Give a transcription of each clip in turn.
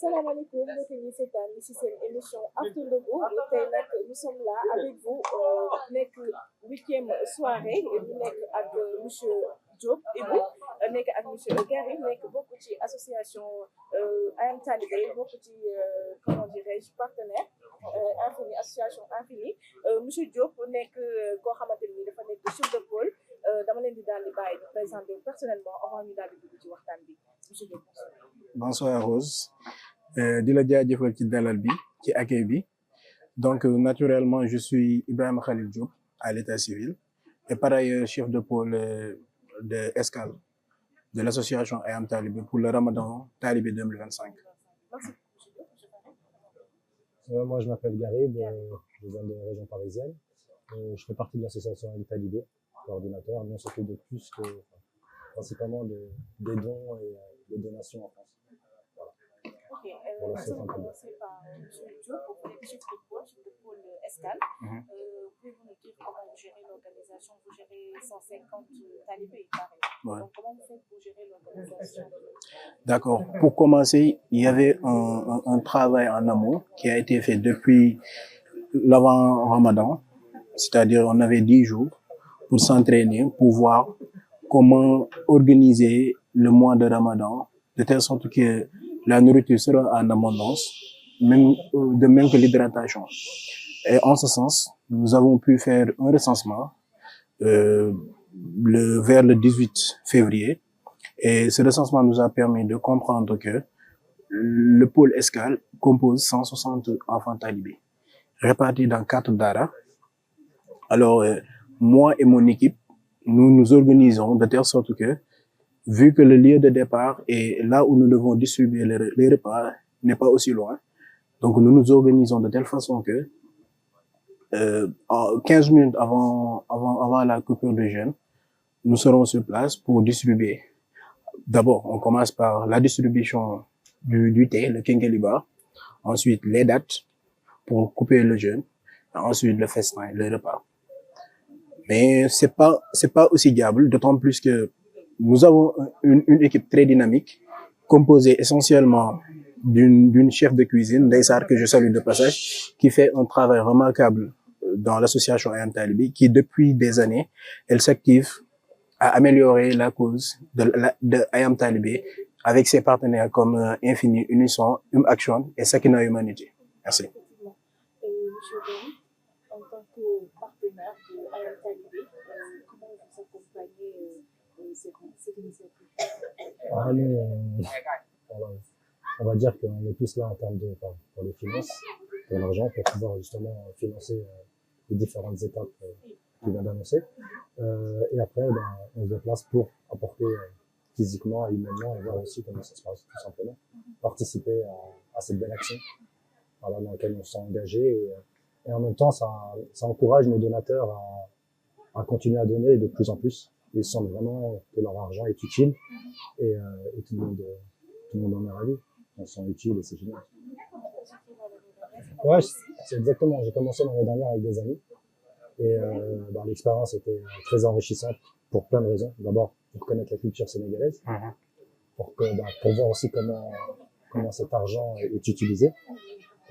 salaamaaleykum mbokk yi seetaan ci seen émission After Ndogou tey nag nous sommes là avec vous nekk 8e soirée ñu nekk ak monsieur Diop Ibou nekk ak monsieur Karim nekk bokk ci association I Am Talibé bokk ci comment dirais-je partenaire Infini association Infini monsieur Diop nekk koo xamante ni dafa nekk chef de pôle dama leen di daal di bàyyi di présenter personnellement avant ñu daal di dugg ci waxtaan bi monsieur Diop. Bonsoir Rose. Di la jaajëfal ci dalal bi ci accueil bi donc naturellement je suis Ibrahima Khalil Diop à l'état civil et par ailleurs chef de pôle de Escale de l'association I Am Talibé pour le Ramadan Talibé 2025. Moi je m'appelle Garib, je viens de la région parisienne. Je fais partie de l'association I Am Talibé, coordinateur. Nous on s'occupe de plus que principalement des dons et des donations en France. Ok, on va commencer par M. Diop, vous êtes chef de pôle Escale. Pouvez-vous nous dire comment vous gérez l'organisation? Vous gérez 150 talibés, il paraît. Ouais. Donc, comment vous faites pour gérer l'organisation? D'accord. Pour commencer, il y avait un travail en amont qui a été fait depuis l'avant-Ramadan, c'est-à-dire on avait 10 jours pour s'entraîner, pour voir comment organiser le mois de Ramadan, de telle sorte que la nourriture sera en abondance, de même que l'hydratation. Et en ce sens, nous avons pu faire un recensement vers le 18 février. Et ce recensement nous a permis de comprendre que le pôle Escale compose 160 enfants talibés, répartis dans 4 daras. Alors, moi et mon équipe, nous nous organisons de telle sorte que vu que le lieu de départ est là où nous devons distribuer les repas n'est pas aussi loin, donc nous nous organisons de telle façon que 15 minutes avant la coupure de jeûne, nous serons sur place pour distribuer. D'abord, on commence par la distribution du thé, le kéngéliba, ensuite les dattes pour couper le jeûne, et ensuite le festin, le repas. Mais c'est pas aussi diable, d'autant plus que nous avons une équipe très dynamique, composée essentiellement d'une chef de cuisine, Daïsar, que je salue de passage, qui fait un travail remarquable dans l'association I Am Talibé, qui depuis des années, elle s'active à améliorer la cause de I Am Talibé avec ses partenaires comme Infini, Unisson, Action et Sakina Humanity. Merci. Monsieur Ben, en tant que partenaire de I Am Talibé, comment vous accompagnez cette initiative? On va dire qu'on est plus là en termes pour les finances, pour l'argent, pour pouvoir justement financer les différentes étapes qu'il vient d'annoncer. Et après, on se déplace pour apporter physiquement et humainement et voir aussi comment ça se passe, tout simplement. Participer à cette belle action dans laquelle on s'est engagé. Et en même temps, ça encourage nos donateurs à continuer à donner de plus en plus. Ils sentent vraiment que leur argent est utile et tout le monde en est ravi. On se sent utile et c'est génial. Ouais, c'est exactement. J'ai commencé l'année dernière avec des amis et l'expérience était très enrichissante pour plein de raisons. D'abord, pour connaître la culture sénégalaise, pour voir aussi comment cet argent est utilisé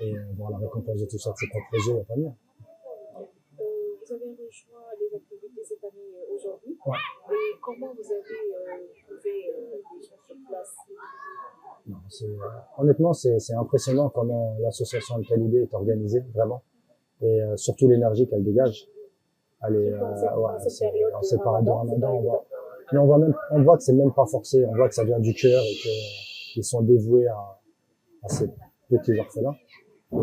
et voir la récompense de tout ça de ses propres yeux, il n'y a pas mieux. Vous avez rejoint les activités cette année aujourd'hui. Ouais. Et comment vous avez trouvé les gens sur place? Non, honnêtement, c'est impressionnant comment l'association Al Talibé est organisée, vraiment. Et surtout l'énergie qu'elle dégage. Elle est, en cette période de Ramadan, on voit que c'est même pas forcé, on voit que ça vient du cœur et qu'ils sont dévoués à ces petits orphelins. Et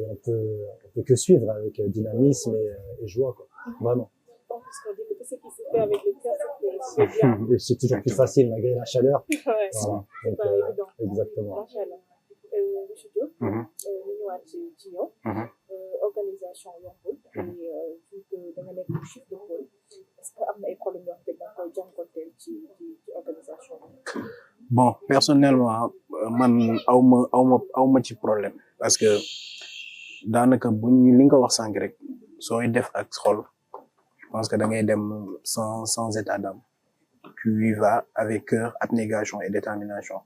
on peut que suivre avec dynamisme et joie, quoi. Vraiment. Parce qu'on dit que ce qui se fait avec le cœur, c'est bien. Et c'est toujours plus facile malgré la chaleur. Ouais, voilà. c'est pas évident. Exactement. Monsieur Diop, ñu ñëwaat ci yow. Organisation yombul. Et vu que da nga nekk chef de pôle, est-ce que am na ay problèmes yoo xam ne da nga koy jànkuwanteel ci organisation bi? Bon, personnellement, man awma ci problème parce que daanaka li nga wax sànq rek sooy def ak xol, je pense que da ngay dem sans état d'âme. Tu y vas avec cœur, abnégation et détermination.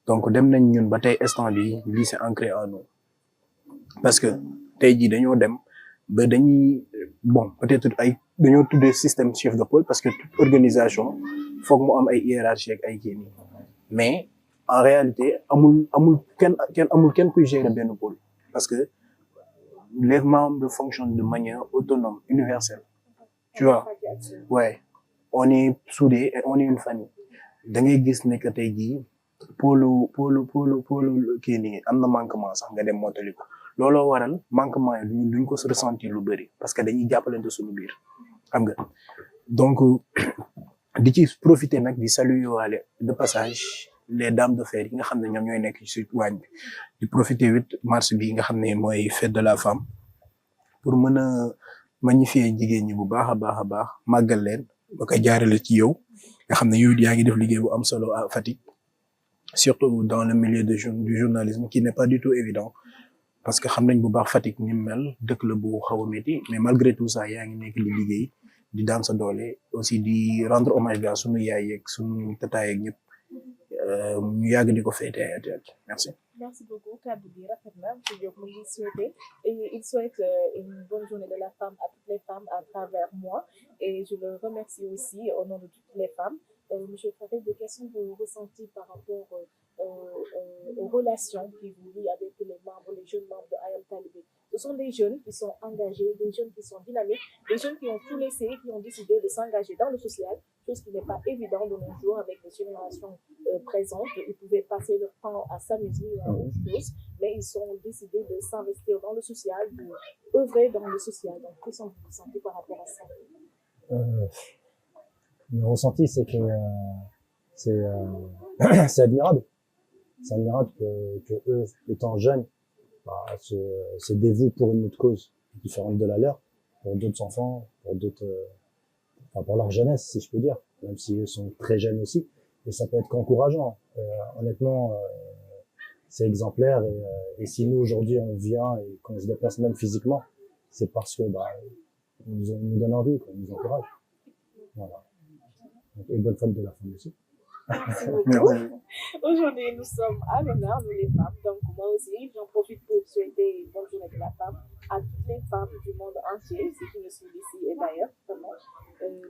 donc dem nañ ñun ba tey instant bi lii c'est ancré en nous parce que tey jii dañoo dem ba dañuy bon peut-être ay dañoo tuddee système chef de pôle parce que toute organisation foog mu am ay hiérarchie ak ay kii nii mais en réalité amul kenn kuy gérer benn pôle parce que les membres fonctionnent de manière autonome universelle tu vois ouais on est soudés et on est une famille da ngay gis ne que tey jii pôle kii nii am na manquement sax nga dem mottali ko looloo waral manquement yi duñ ko ressentir lu bëri parce que dañuy jàppalante suñu biir xam nga donc di ci profiter nag di saluer waale de passage les dames de fer yi nga xam ne ñoom ñooy nekk ci waañ bi di profiter 8 mars bi nga xam ne mooy fête de la femme pour mën a magnifier jigéen ñi bu baax a baax màggal leen ba koy jaarale ci yow nga xam ne yow yaa ngi def liggéey bu am solo à Fatick surtout dans le milieu du journalisme qui n'est pas du tout évident parce que xam nañ bu baax Fatick ni mel dëkk la bu xaw a métti mais malgré tout ça yaa ngi nekk di liggéey di daan sa doole aussi di rendre hommage à sunu yaay yeeg sunu tataay yeeg ñëpp ñu yàgg di ko féete ay at merci. Merci beaucoup kaddu bi rafet na monsieur Diop mu ngi souhaiter et il souhaite une bonne journée de la femme à toutes les femmes à travers moi et je le remercie aussi au nom de toutes les femmes. Monsieur Farid, quels sont vos ressentis par rapport aux relations qui vous lient avec les jeunes membres de I Am Talibé? Ce sont des jeunes qui sont engagés, des jeunes qui sont dynamiques, des jeunes qui ont tout laissé, qui ont décidé de s'engager dans le social, chose qui n'est pas évident de nos jours avec les générations présentes. Ils pouvaient passer leur temps à s'amuser ou à autre chose, mais ils ont décidé de s'investir dans le social, d'œuvrer dans le social. Donc, quels sont vos ressentis par rapport à ça? Le ressenti, c'est que c'est admirable. C'est admirable que eux, étant jeunes, se dévouent pour une autre cause différente de la leur, pour d'autres enfants, pour leur jeunesse, si je peux dire, même si eux sont très jeunes aussi. Et ça peut être qu'encourageant. Honnêtement, c'est exemplaire. Et si nous, aujourd'hui, on vient et qu'on se déplace même physiquement, c'est parce que on nous donne envie, qu'on nous encourage. Voilà. Et bonne fête de la femme aussi. Merci beaucoup. Aujourd'hui, nous sommes à l'honneur, nous les femmes. Donc, moi aussi, j'en profite pour souhaiter une bonne journée de la femme à toutes les femmes du monde entier, ceux qui me suivent ici et d'ailleurs, vraiment.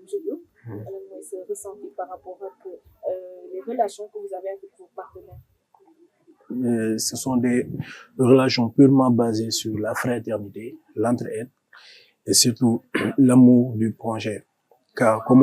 Monsieur Diop, moi, ce ressenti par rapport à les relations que vous avez avec vos partenaires. Ce sont des relations purement basées sur la fraternité, l'entraide et surtout l'amour du projet. Car comme